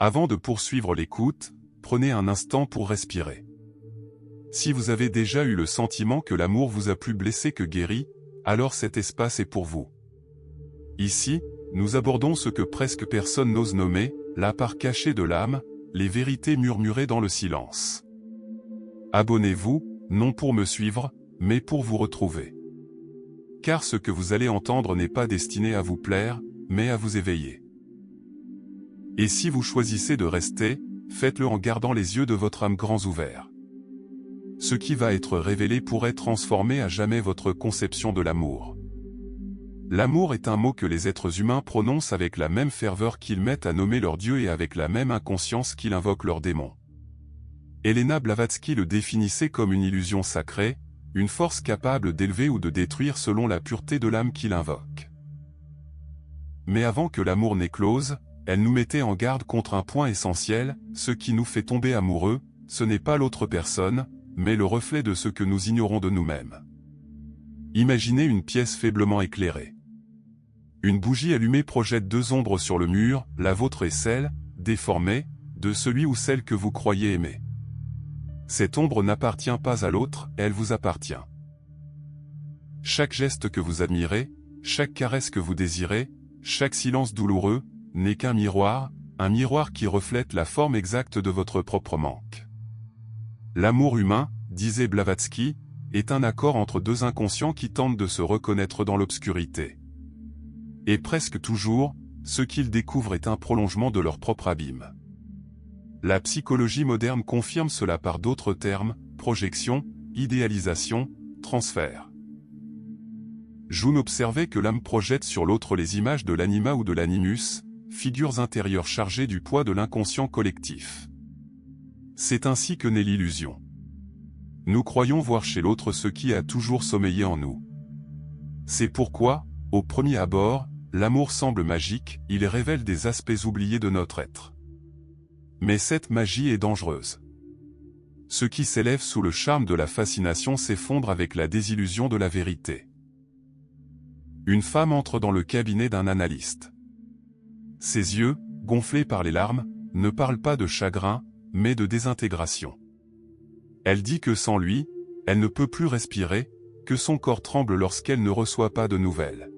Avant de poursuivre l'écoute, prenez un instant pour respirer. Si vous avez déjà eu le sentiment que l'amour vous a plus blessé que guéri, alors cet espace est pour vous. Ici, nous abordons ce que presque personne n'ose nommer, la part cachée de l'âme, les vérités murmurées dans le silence. Abonnez-vous, non pour me suivre, mais pour vous retrouver. Car ce que vous allez entendre n'est pas destiné à vous plaire, mais à vous éveiller. Et si vous choisissez de rester, faites-le en gardant les yeux de votre âme grands ouverts. Ce qui va être révélé pourrait transformer à jamais votre conception de l'amour. L'amour est un mot que les êtres humains prononcent avec la même ferveur qu'ils mettent à nommer leur Dieu et avec la même inconscience qu'ils invoquent leurs démons. Elena Blavatsky le définissait comme une illusion sacrée, une force capable d'élever ou de détruire selon la pureté de l'âme qu'il invoque. Mais avant que l'amour n'éclose, elle nous mettait en garde contre un point essentiel, ce qui nous fait tomber amoureux, ce n'est pas l'autre personne, mais le reflet de ce que nous ignorons de nous-mêmes. Imaginez une pièce faiblement éclairée. Une bougie allumée projette deux ombres sur le mur, la vôtre et celle, déformée, de celui ou celle que vous croyez aimer. Cette ombre n'appartient pas à l'autre, elle vous appartient. Chaque geste que vous admirez, chaque caresse que vous désirez, chaque silence douloureux, n'est qu'un miroir qui reflète la forme exacte de votre propre manque. L'amour humain, disait Blavatsky, est un accord entre deux inconscients qui tentent de se reconnaître dans l'obscurité. Et presque toujours, ce qu'ils découvrent est un prolongement de leur propre abîme. La psychologie moderne confirme cela par d'autres termes, projection, idéalisation, transfert. Jung observait que l'âme projette sur l'autre les images de l'anima ou de l'animus, figures intérieures chargées du poids de l'inconscient collectif. C'est ainsi que naît l'illusion. Nous croyons voir chez l'autre ce qui a toujours sommeillé en nous. C'est pourquoi, au premier abord, l'amour semble magique, il révèle des aspects oubliés de notre être. Mais cette magie est dangereuse. Ce qui s'élève sous le charme de la fascination s'effondre avec la désillusion de la vérité. Une femme entre dans le cabinet d'un analyste. Ses yeux, gonflés par les larmes, ne parlent pas de chagrin, mais de désintégration. Elle dit que sans lui, elle ne peut plus respirer, que son corps tremble lorsqu'elle ne reçoit pas de nouvelles.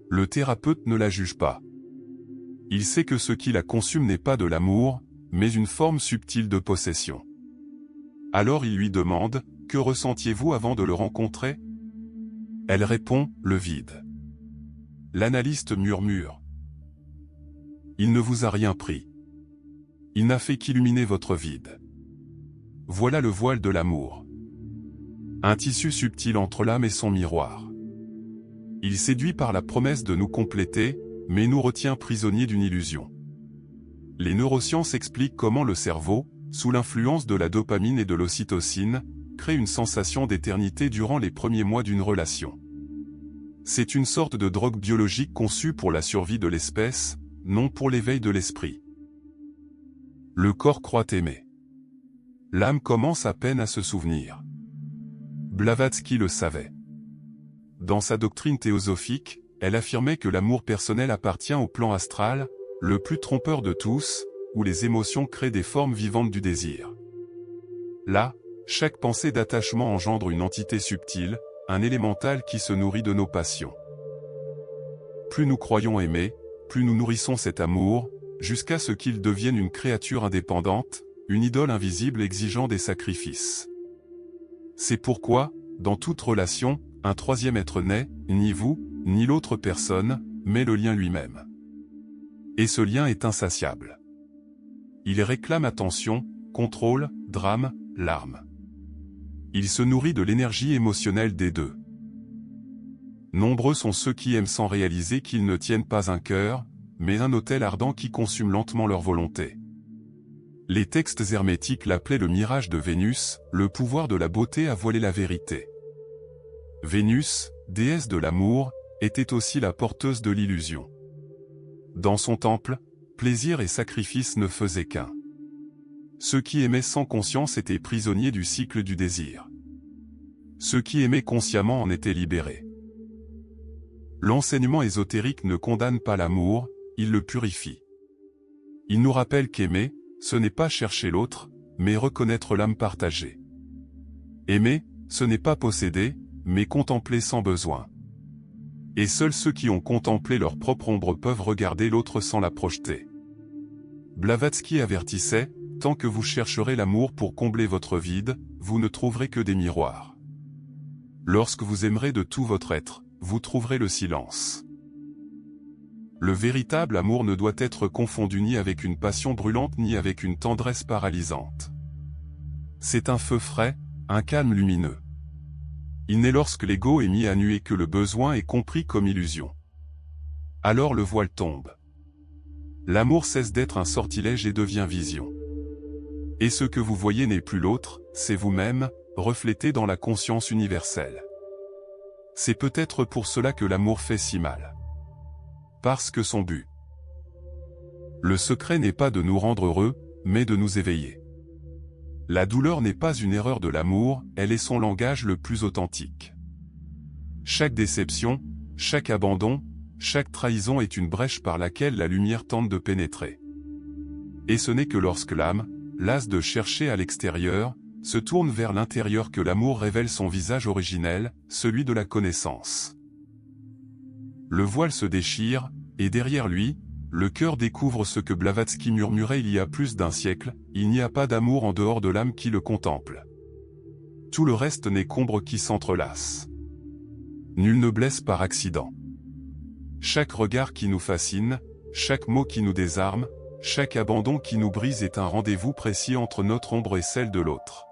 Le thérapeute ne la juge pas. Il sait que ce qui la consume n'est pas de l'amour, mais une forme subtile de possession. Alors il lui demande, « Que ressentiez-vous avant de le rencontrer ?» Elle répond, « Le vide. » L'analyste murmure. « Il ne vous a rien pris. Il n'a fait qu'illuminer votre vide. » Voilà le voile de l'amour. Un tissu subtil entre l'âme et son miroir. Il séduit par la promesse de nous compléter, mais nous retient prisonniers d'une illusion. Les neurosciences expliquent comment le cerveau, sous l'influence de la dopamine et de l'ocytocine, crée une sensation d'éternité durant les premiers mois d'une relation. C'est une sorte de drogue biologique conçue pour la survie de l'espèce, non pour l'éveil de l'esprit. Le corps croit aimer. L'âme commence à peine à se souvenir. Blavatsky le savait. Dans sa doctrine théosophique, elle affirmait que l'amour personnel appartient au plan astral, le plus trompeur de tous, où les émotions créent des formes vivantes du désir. Là, chaque pensée d'attachement engendre une entité subtile, un élémental qui se nourrit de nos passions. Plus nous croyons aimer, plus nous nourrissons cet amour, jusqu'à ce qu'il devienne une créature indépendante, une idole invisible exigeant des sacrifices. C'est pourquoi, dans toute relation, un troisième être naît, ni vous, ni l'autre personne, mais le lien lui-même. Et ce lien est insatiable. Il réclame attention, contrôle, drame, larmes. Il se nourrit de l'énergie émotionnelle des deux. Nombreux sont ceux qui aiment sans réaliser qu'ils ne tiennent pas un cœur, mais un autel ardent qui consume lentement leur volonté. Les textes hermétiques l'appelaient le mirage de Vénus, le pouvoir de la beauté à voiler la vérité. Vénus, déesse de l'amour, était aussi la porteuse de l'illusion. Dans son temple, plaisir et sacrifice ne faisaient qu'un. Ceux qui aimaient sans conscience étaient prisonniers du cycle du désir. Ceux qui aimaient consciemment en étaient libérés. L'enseignement ésotérique ne condamne pas l'amour, il le purifie. Il nous rappelle qu'aimer, ce n'est pas chercher l'autre, mais reconnaître l'âme partagée. Aimer, ce n'est pas posséder, mais contempler sans besoin. Et seuls ceux qui ont contemplé leur propre ombre peuvent regarder l'autre sans la projeter. Blavatsky avertissait, tant que vous chercherez l'amour pour combler votre vide, vous ne trouverez que des miroirs. Lorsque vous aimerez de tout votre être, vous trouverez le silence. Le véritable amour ne doit être confondu ni avec une passion brûlante ni avec une tendresse paralysante. C'est un feu frais, un calme lumineux. Il naît lorsque l'ego est mis à nu et que le besoin est compris comme illusion. Alors le voile tombe. L'amour cesse d'être un sortilège et devient vision. Et ce que vous voyez n'est plus l'autre, c'est vous-même, reflété dans la conscience universelle. C'est peut-être pour cela que l'amour fait si mal. Parce que son but. Le secret n'est pas de nous rendre heureux, mais de nous éveiller. La douleur n'est pas une erreur de l'amour, elle est son langage le plus authentique. Chaque déception, chaque abandon, chaque trahison est une brèche par laquelle la lumière tente de pénétrer. Et ce n'est que lorsque l'âme, lasse de chercher à l'extérieur, se tourne vers l'intérieur que l'amour révèle son visage originel, celui de la connaissance. Le voile se déchire, et derrière lui, le cœur découvre ce que Blavatsky murmurait il y a plus d'un siècle, il n'y a pas d'amour en dehors de l'âme qui le contemple. Tout le reste n'est qu'ombre qui s'entrelace. Nul ne blesse par accident. Chaque regard qui nous fascine, chaque mot qui nous désarme, chaque abandon qui nous brise est un rendez-vous précis entre notre ombre et celle de l'autre.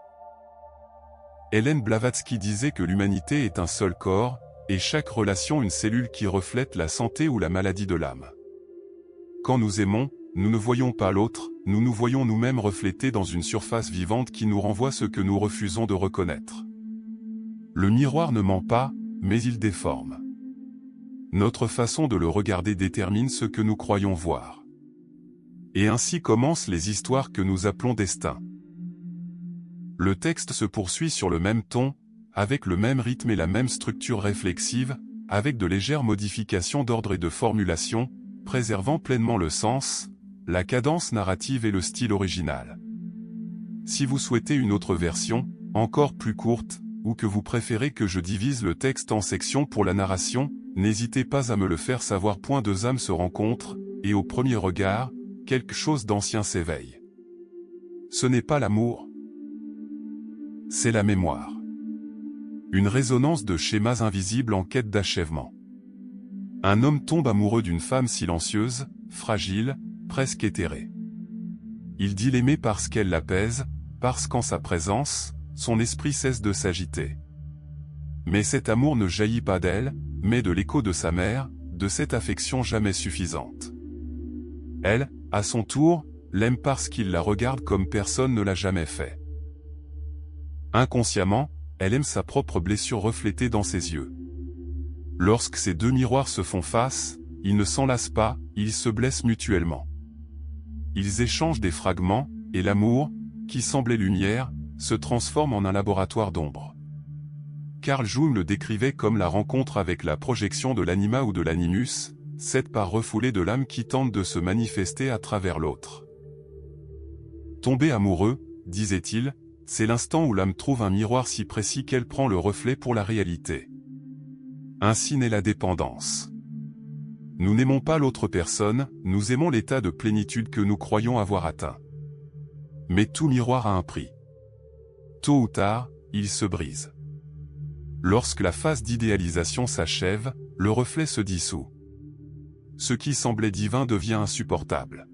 Hélène Blavatsky disait que l'humanité est un seul corps, et chaque relation une cellule qui reflète la santé ou la maladie de l'âme. Quand nous aimons, nous ne voyons pas l'autre, nous nous voyons nous-mêmes reflétés dans une surface vivante qui nous renvoie ce que nous refusons de reconnaître. Le miroir ne ment pas, mais il déforme. Notre façon de le regarder détermine ce que nous croyons voir. Et ainsi commencent les histoires que nous appelons destin. Le texte se poursuit sur le même ton, avec le même rythme et la même structure réflexive, avec de légères modifications d'ordre et de formulation, préservant pleinement le sens, la cadence narrative et le style original. Si vous souhaitez une autre version, encore plus courte, ou que vous préférez que je divise le texte en sections pour la narration, n'hésitez pas à me le faire savoir. Deux âmes se rencontrent, et au premier regard, quelque chose d'ancien s'éveille. Ce n'est pas l'amour. C'est la mémoire. Une résonance de schémas invisibles en quête d'achèvement. Un homme tombe amoureux d'une femme silencieuse, fragile, presque éthérée. Il dit l'aimer parce qu'elle l'apaise, parce qu'en sa présence, son esprit cesse de s'agiter. Mais cet amour ne jaillit pas d'elle, mais de l'écho de sa mère, de cette affection jamais suffisante. Elle, à son tour, l'aime parce qu'il la regarde comme personne ne l'a jamais fait. Inconsciemment, elle aime sa propre blessure reflétée dans ses yeux. Lorsque ces deux miroirs se font face, ils ne s'enlacent pas, ils se blessent mutuellement. Ils échangent des fragments, et l'amour, qui semblait lumière, se transforme en un laboratoire d'ombre. Carl Jung le décrivait comme la rencontre avec la projection de l'anima ou de l'animus, cette part refoulée de l'âme qui tente de se manifester à travers l'autre. Tomber amoureux, disait-il, c'est l'instant où l'âme trouve un miroir si précis qu'elle prend le reflet pour la réalité. Ainsi naît la dépendance. Nous n'aimons pas l'autre personne, nous aimons l'état de plénitude que nous croyons avoir atteint. Mais tout miroir a un prix. Tôt ou tard, il se brise. Lorsque la phase d'idéalisation s'achève, le reflet se dissout. Ce qui semblait divin devient insupportable.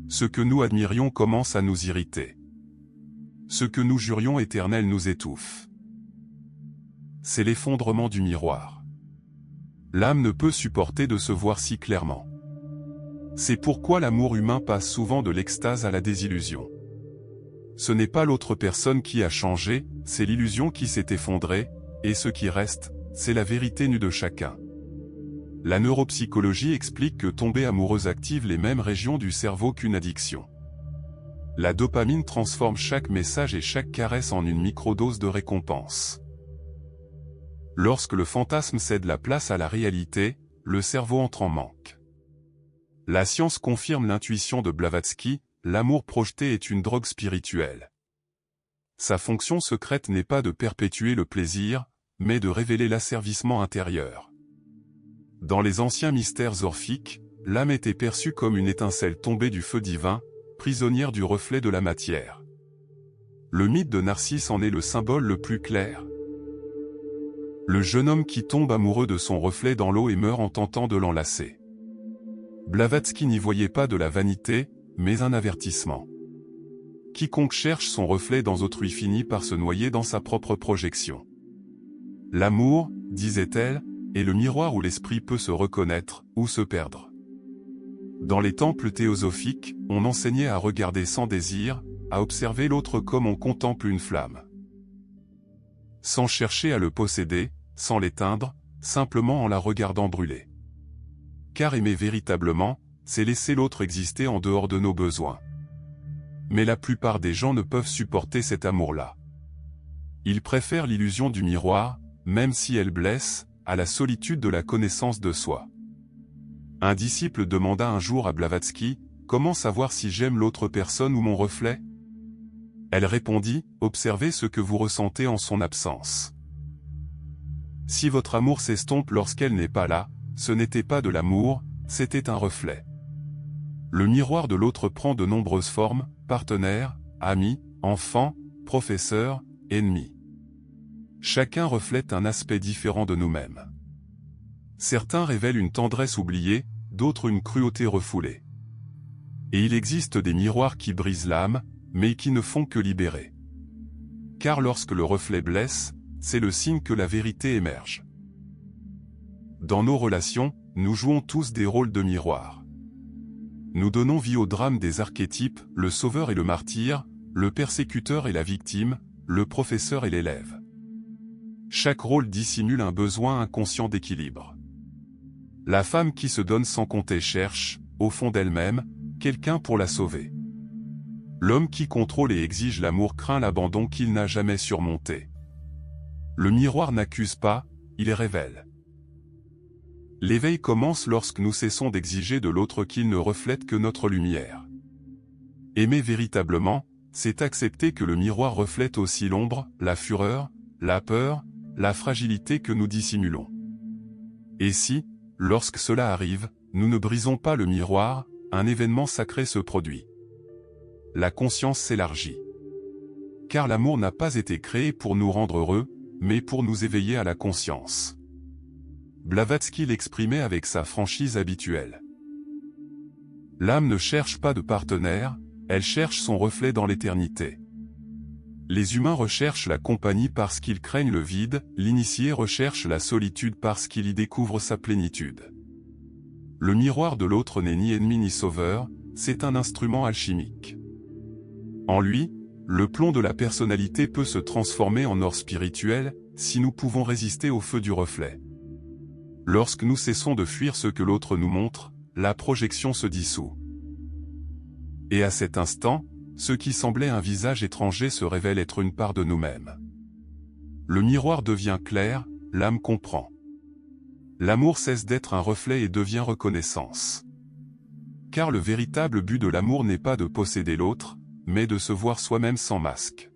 Ce que nous admirions commence à nous irriter. Ce que nous jurions éternel nous étouffe. C'est l'effondrement du miroir. L'âme ne peut supporter de se voir si clairement. C'est pourquoi l'amour humain passe souvent de l'extase à la désillusion. Ce n'est pas l'autre personne qui a changé, c'est l'illusion qui s'est effondrée, et ce qui reste, c'est la vérité nue de chacun. La neuropsychologie explique que tomber amoureuse active les mêmes régions du cerveau qu'une addiction. La dopamine transforme chaque message et chaque caresse en une microdose de récompense. Lorsque le fantasme cède la place à la réalité, le cerveau entre en manque. La science confirme l'intuition de Blavatsky, l'amour projeté est une drogue spirituelle. Sa fonction secrète n'est pas de perpétuer le plaisir, mais de révéler l'asservissement intérieur. Dans les anciens mystères orphiques, l'âme était perçue comme une étincelle tombée du feu divin, prisonnière du reflet de la matière. Le mythe de Narcisse en est le symbole le plus clair. Le jeune homme qui tombe amoureux de son reflet dans l'eau et meurt en tentant de l'enlacer. Blavatsky n'y voyait pas de la vanité, mais un avertissement. Quiconque cherche son reflet dans autrui finit par se noyer dans sa propre projection. L'amour, disait-elle, est le miroir où l'esprit peut se reconnaître, ou se perdre. Dans les temples théosophiques, on enseignait à regarder sans désir, à observer l'autre comme on contemple une flamme. Sans chercher à le posséder, sans l'éteindre, simplement en la regardant brûler. Car aimer véritablement, c'est laisser l'autre exister en dehors de nos besoins. Mais la plupart des gens ne peuvent supporter cet amour-là. Ils préfèrent l'illusion du miroir, même si elle blesse, à la solitude de la connaissance de soi. Un disciple demanda un jour à Blavatsky, « Comment savoir si j'aime l'autre personne ou mon reflet ?» Elle répondit, « Observez ce que vous ressentez en son absence. Si votre amour s'estompe lorsqu'elle n'est pas là, ce n'était pas de l'amour, c'était un reflet. » Le miroir de l'autre prend de nombreuses formes, partenaire, ami, enfant, professeur, ennemi. Chacun reflète un aspect différent de nous-mêmes. Certains révèlent une tendresse oubliée, d'autres une cruauté refoulée. Et il existe des miroirs qui brisent l'âme, mais qui ne font que libérer. Car lorsque le reflet blesse, c'est le signe que la vérité émerge. Dans nos relations, nous jouons tous des rôles de miroir. Nous donnons vie au drame des archétypes, le sauveur et le martyr, le persécuteur et la victime, le professeur et l'élève. Chaque rôle dissimule un besoin inconscient d'équilibre. La femme qui se donne sans compter cherche, au fond d'elle-même, quelqu'un pour la sauver. L'homme qui contrôle et exige l'amour craint l'abandon qu'il n'a jamais surmonté. Le miroir n'accuse pas, il révèle. L'éveil commence lorsque nous cessons d'exiger de l'autre qu'il ne reflète que notre lumière. Aimer véritablement, c'est accepter que le miroir reflète aussi l'ombre, la fureur, la peur, la fragilité que nous dissimulons. Et si, lorsque cela arrive, nous ne brisons pas le miroir, un événement sacré se produit. La conscience s'élargit. Car l'amour n'a pas été créé pour nous rendre heureux, mais pour nous éveiller à la conscience. Blavatsky l'exprimait avec sa franchise habituelle. L'âme ne cherche pas de partenaire, elle cherche son reflet dans l'éternité. Les humains recherchent la compagnie parce qu'ils craignent le vide, l'initié recherche la solitude parce qu'il y découvre sa plénitude. Le miroir de l'autre n'est ni ennemi ni sauveur, c'est un instrument alchimique. En lui, le plomb de la personnalité peut se transformer en or spirituel, si nous pouvons résister au feu du reflet. Lorsque nous cessons de fuir ce que l'autre nous montre, la projection se dissout. Et à cet instant, ce qui semblait un visage étranger se révèle être une part de nous-mêmes. Le miroir devient clair, l'âme comprend. L'amour cesse d'être un reflet et devient reconnaissance. Car le véritable but de l'amour n'est pas de posséder l'autre, mais de se voir soi-même sans masque.